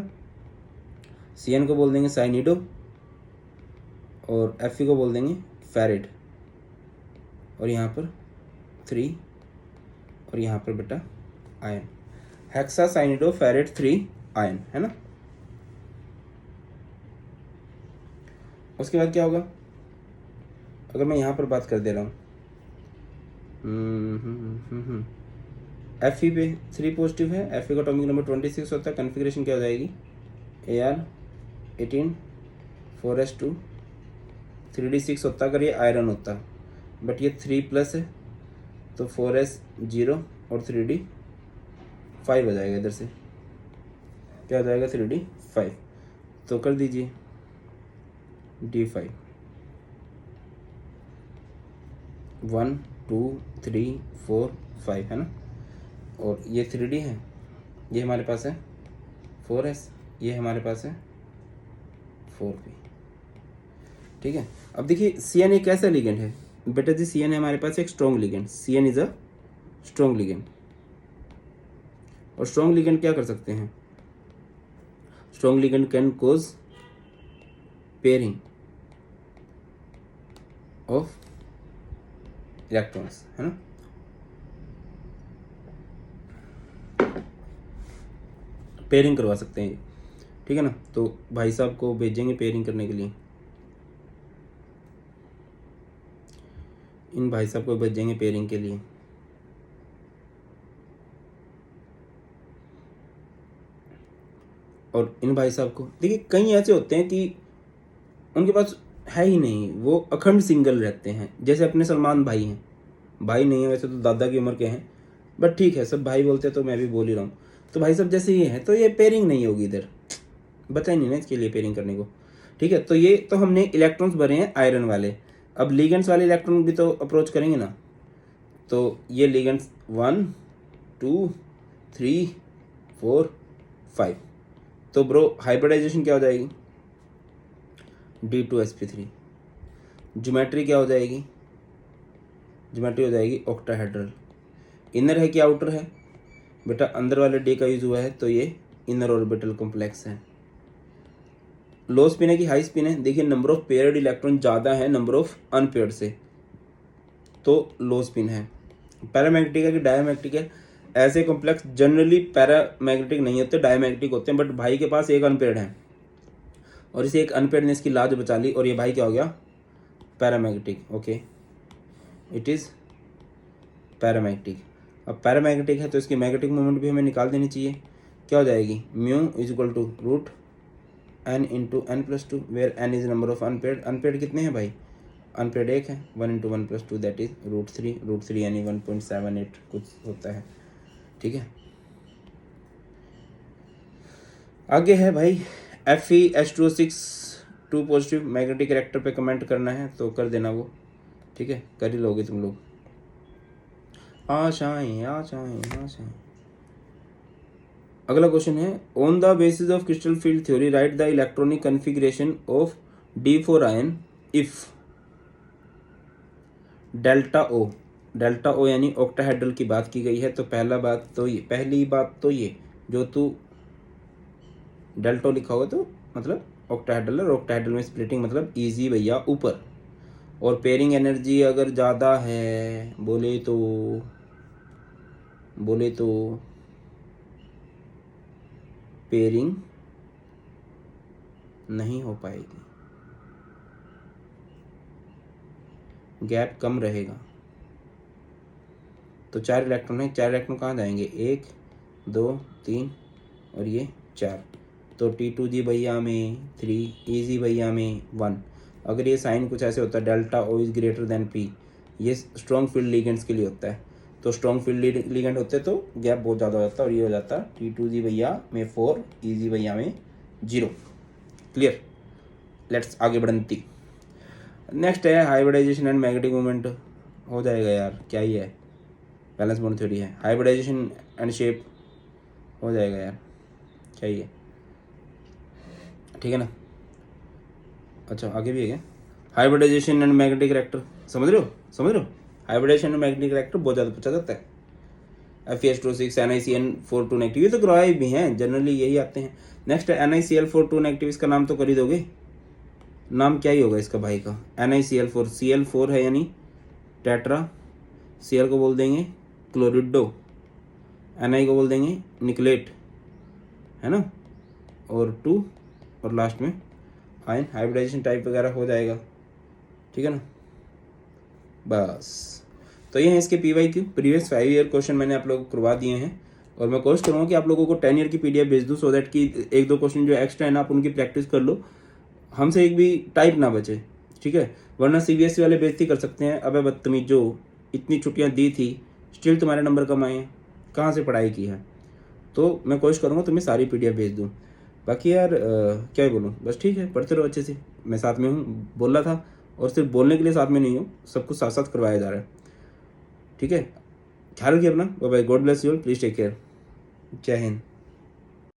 Cn को बोल देंगे साइनिडो और Fe को बोल देंगे फेरिड, और यहाँ पर 3 और यहाँ पर बेटा आयन। हेक्सा साइनिडो फेरिड 3 आयन, है ना। उसके बाद क्या होगा? अगर मैं यहाँ पर बात कर दे रहा हूँ, Fe पे 3 पॉजिटिव है, Fe का एटॉमिक नंबर 26 होता है। कन्फिग्रेशन क्या हो जाएगी? Ar18 4s2 3d6 होता अगर ये आयरन होता, बट ये 3+ है तो 4s0 और 3d5 हो जाएगा। इधर से क्या हो जाएगा? 3d5। तो कर दीजिए d5, 1 2 3 4 5, है ना। और ये 3d है, ये हमारे पास है 4s, ये हमारे पास है 4p, ठीक है। अब देखिए Cn एक ऐसा लिगेंड है बेटा जी, Cn है हमारे पास एक strong ligand. Cn is a strong ligand. और स्ट्रॉन्ग लिगेंड क्या कर सकते हैं? Strong ligand can cause pairing of electrons, है ना। पेयरिंग करवा सकते हैं, ठीक है ना। तो भाई साहब को भेजेंगे पेयरिंग करने के लिए, इन भाई साहब को भेजेंगे पेयरिंग के लिए। और इन भाई साहब को देखिए, कई ऐसे होते हैं कि उनके पास है ही नहीं, वो अखंड सिंगल रहते हैं। जैसे अपने सलमान भाई हैं, भाई नहीं है वैसे तो दादा की उम्र के हैं, बट ठीक है सब भाई बोलते हैं तो मैं भी बोल ही रहा हूँ। तो भाई साहब जैसे ये हैं तो ये पेयरिंग नहीं होगी, इधर बता ही नहीं ना इसके लिए पेयरिंग करने को, ठीक है। तो ये तो हमने इलेक्ट्रॉन्स भरे हैं आयरन वाले, अब लिगेंड्स वाले इलेक्ट्रॉन भी तो अप्रोच करेंगे ना। तो ये लिगेंड्स 1 2 3 4 5, तो ब्रो हाइब्रिडाइजेशन क्या हो जाएगी? D2sp3। ज्योमेट्री क्या हो जाएगी? ज्योमेट्री हो जाएगी ऑक्टाहेड्रल। इनर है कि आउटर है? बेटा अंदर वाले D का यूज हुआ है तो ये इनर ऑर्बिटल कॉम्प्लेक्स है। लो स्पिन है कि हाई स्पिन है? देखिए नंबर ऑफ पेयर्ड इलेक्ट्रॉन ज़्यादा है नंबर ऑफ अनपेयर्ड से, तो लो स्पिन है। पैरामैग्नेटिक है कि डायमैग्नेटिक है? ऐसे कॉम्प्लेक्स जनरली पैरामैग्नेटिक नहीं होते, डायमैग्नेटिक होते हैं। बट भाई के पास एक अनपेयर्ड है और इसे एक अनपेयर्ड ने इसकी लाज बचा ली और ये भाई क्या हो गया? Paramagnetic. Okay, it is paramagnetic. अब पैरामैग्नेटिक है तो इसकी मैग्नेटिक मोमेंट भी हमें निकाल देनी चाहिए। क्या हो जाएगी? Mu is equal to root n into n+2, where n is number of unpaired. Unpaired कितने हैं भाई? अनपेड 1 है, 1 × 1 + 2 दैट इज √3 यानी 1.78 कुछ होता है। ठीक है, आगे है भाई FeH2O6 2 पॉजिटिव मैग्नेटिक रिएक्टर पे कमेंट करना है तो कर देना वो। ठीक है, कर ही लोगे तुम लोग। आशाएं। अगला क्वेश्चन है on the basis of crystal field theory write the electronic configuration of D4 ion if delta O यानी ऑक्टाहेड्रल की बात की गई है। तो पहली बात तो ये जो तू डेल्टा लिखा होगा तो मतलब ऑक्टाहेड्रल, और ऑक्टाहेड्रल में स्प्लिटिंग मतलब इजी भैया ऊपर, और पेयरिंग एनर्जी अगर ज़्यादा है बोले तो पेयरिंग नहीं हो पाएगी, गैप कम रहेगा। तो 4 इलेक्ट्रॉन है, 4 इलेक्ट्रॉन कहाँ जाएंगे, 1 2 3 और ये 4। तो T2G भैया में 3, EG भैया में 1। अगर ये साइन कुछ ऐसे होता है delta O is greater than P, ये स्ट्रॉन्ग फील्ड लिगेंड्स के लिए होता है। तो स्ट्रॉन्ग फील्ड लिगेंड होते तो गैप बहुत ज़्यादा हो जाता और ये हो जाता T2G भैया में 4, EG भैया में 0। क्लियर, लेट्स आगे बढ़ती। नेक्स्ट है हाइब्रिडाइजेशन एंड मैग्नेटिक मोमेंट। हो जाएगा यार, क्या ही है, बैलेंस बॉन्ड थ्योरी है। हाइब्रिडाइजेशन एंड शेप हो जाएगा यार, क्या ही है। ठीक है ना, अच्छा आगे भी है क्या, हाइब्रिडाइजेशन एंड मैग्नेटिक रिएक्टर, समझ रहे हो। हाइब्रिडाइजेशन एंड मैग्नेटिक रिएक्टर बहुत ज़्यादा पूछा जाता है। FeH2O6 NiCl4 नेगेटिव, ये तो करवाए भी हैं, जनरली यही आते हैं। नेक्स्ट है NiCl4 नेगेटिव, इसका नाम तो कर ही दोगे, नाम क्या ही होगा इसका भाई का, NiCl4, Cl4 है यानी टेट्रा, Cl को बोल देंगे क्लोरिडो, Ni को बोल देंगे निकलेट, है ना, और 2 और लास्ट में आयन। हाइब्रिडाइजेशन टाइप वगैरह हो जाएगा, ठीक है ना। बस तो ये है इसके PYQ, प्रीवियस 5 ईयर क्वेश्चन मैंने आप लोगों को करवा दिए हैं, और मैं कोशिश करूँगा कि आप लोगों को 10 ईयर की PDF भेज दूँ, सो दैट कि 1-2 क्वेश्चन जो एक्स्ट्रा है ना आप उनकी प्रैक्टिस कर लो, हमसे एक भी टाइप ना बचे, ठीक है। वरना CBSE वाले बेइज्जती कर सकते हैं, अबे बदतमीज जो इतनी छुट्टियाँ दी थी स्टिल तुम्हारे नंबर कम आए, कहाँ से पढ़ाई की है। तो मैं कोशिश करूँगा तुम्हें सारी PDF भेज दूँ। बाकी यार क्या ही बोलूँ, बस ठीक है, पढ़ते रहो अच्छे से, मैं साथ में हूँ, बोल रहा था, और सिर्फ बोलने के लिए साथ में नहीं हूँ, सब कुछ साथ साथ करवाया जा रहा है, ठीक है। ख्याल रखिए अपना, bye bye, God bless you all, please take care, जय हिंद।